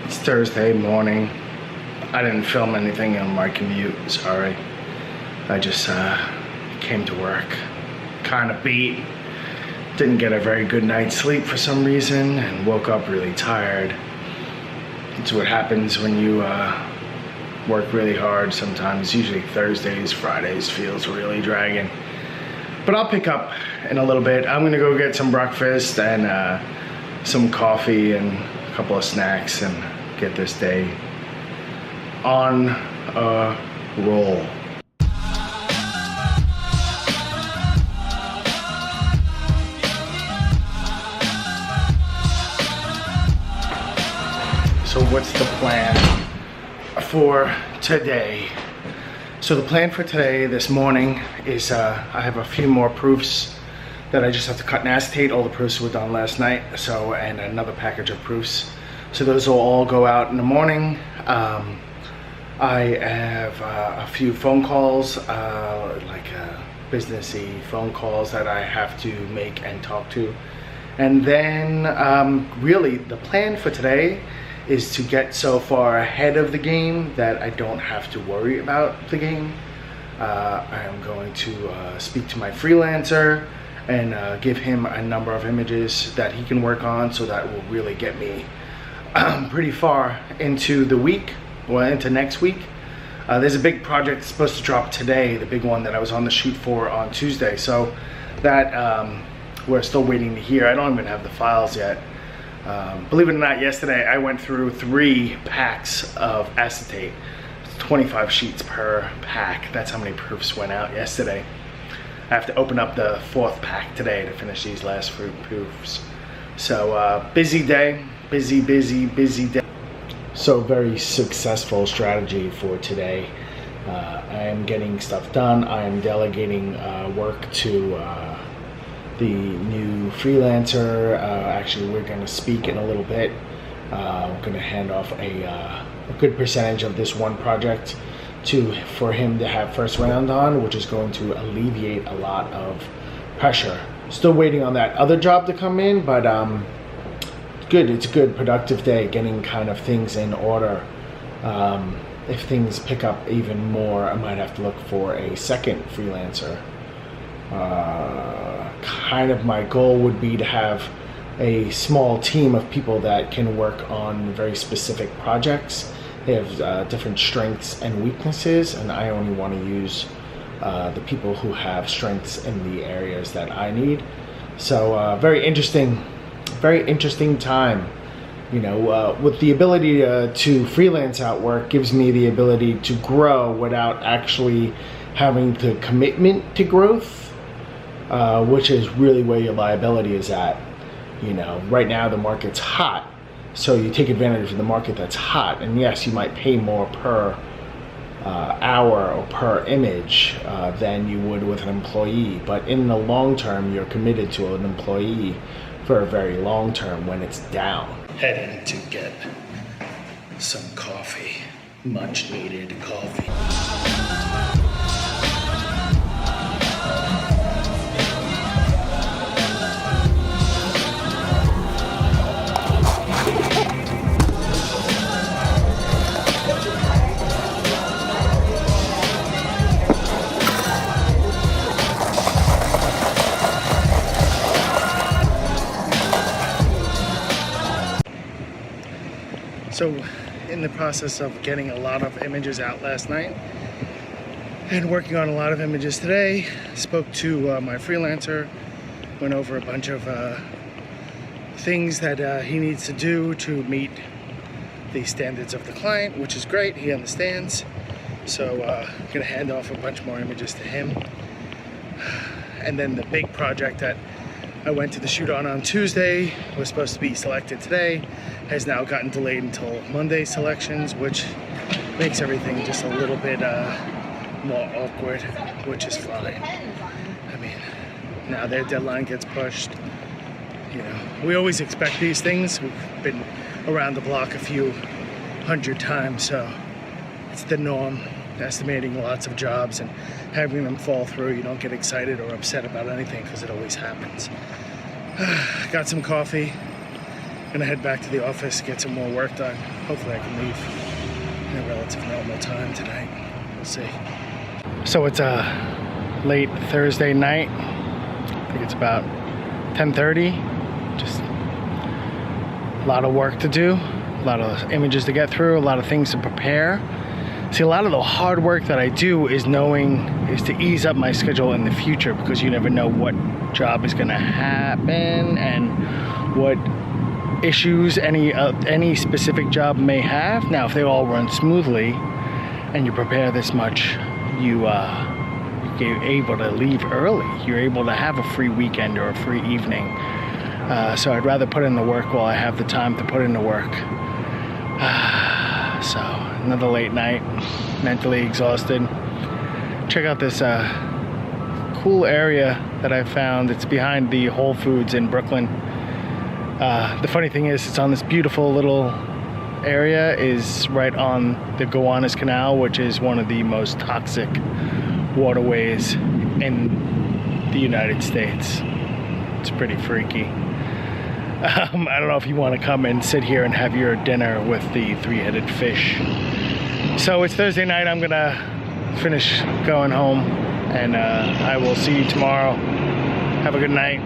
It's Thursday morning. I didn't film anything on my commute, sorry. I just came to work, kind of beat. Didn't get a very good night's sleep for some reason and woke up really tired. It's what happens when you work really hard sometimes. Usually Thursdays, Fridays feels really dragging. But I'll pick up in a little bit. I'm gonna go get some breakfast and some coffee and a couple of snacks and get this day on a roll. So what's the plan for today? So the plan for today, this morning, is I have a few more proofs that I just have to cut and acetate. All the proofs were done last night, so, and another package of proofs. So those will all go out in the morning. I have a few phone calls, like businessy phone calls that I have to make and talk to. And then really the plan for today is to get so far ahead of the game that I don't have to worry about the game. I am going to speak to my freelancer and give him a number of images that he can work on, so that will really get me pretty far into the week, well, into next week. There's a big project supposed to drop today, the big one that I was on the shoot for on Tuesday, so that we're still waiting to hear. I don't even have the files yet. Believe it or not, yesterday I went through 3 packs of acetate. It's 25 sheets per pack. That's how many proofs went out yesterday. I have to open up the 4th pack today to finish these last few proofs. So busy day, busy day. So very successful strategy for today. I am getting stuff done. I am delegating work to the new freelancer. Actually, we're going to speak in a little bit. I'm going to hand off a good percentage of this one project for him to have first round on, which is going to alleviate a lot of pressure. Still waiting on that other job to come in, but good. It's a good productive day, getting kind of things in order. If things pick up even more, I might have to look for a second freelancer. Kind of my goal would be to have a small team of people that can work on very specific projects. They have different strengths and weaknesses, and I only want to use the people who have strengths in the areas that I need. So very interesting time. You know, with the ability to freelance out work gives me the ability to grow without actually having the commitment to growth. Which is really where your liability is at. You know, right now the market's hot, so you take advantage of the market that's hot, and yes, you might pay more per hour or per image than you would with an employee, but in the long term, you're committed to an employee for a very long term when it's down. Heading to get some coffee, much needed coffee. So in the process of getting a lot of images out last night and working on a lot of images today, spoke to my freelancer, went over a bunch of things that he needs to do to meet the standards of the client, which is great. He understands. So I'm gonna hand off a bunch more images to him. And then the big project that I went to the shoot on Tuesday, was supposed to be selected today, has now gotten delayed until Monday selections, which makes everything just a little bit more awkward, which is fine. I mean, now their deadline gets pushed. You know, we always expect these things. We've been around the block a few hundred times, so it's the norm. Estimating lots of jobs and having them fall through, you don't get excited or upset about anything because it always happens. Got some coffee, Gonna head back to the office, get some more work done. Hopefully I can leave in a relative normal time tonight. We'll see. So it's a late Thursday night. I think it's about 10:30. Just a lot of work to do, a lot of images to get through, a lot of things to prepare. See, a lot of the hard work that I do is to ease up my schedule in the future, because you never know what job is gonna happen and what issues any specific job may have. Now, if they all run smoothly and you prepare this much, you're able to leave early. You're able to have a free weekend or a free evening. So I'd rather put in the work while I have the time to put in the work. So another late night, mentally exhausted. Check out this cool area that I found. It's behind the Whole Foods in Brooklyn. The funny thing is, it's on this beautiful little area, is right on the Gowanus Canal, which is one of the most toxic waterways in the United States. It's pretty freaky. I don't know if you want to come and sit here and have your dinner with the three-headed fish. So it's Thursday night. I'm gonna finish going home, and I will see you tomorrow. Have a good night.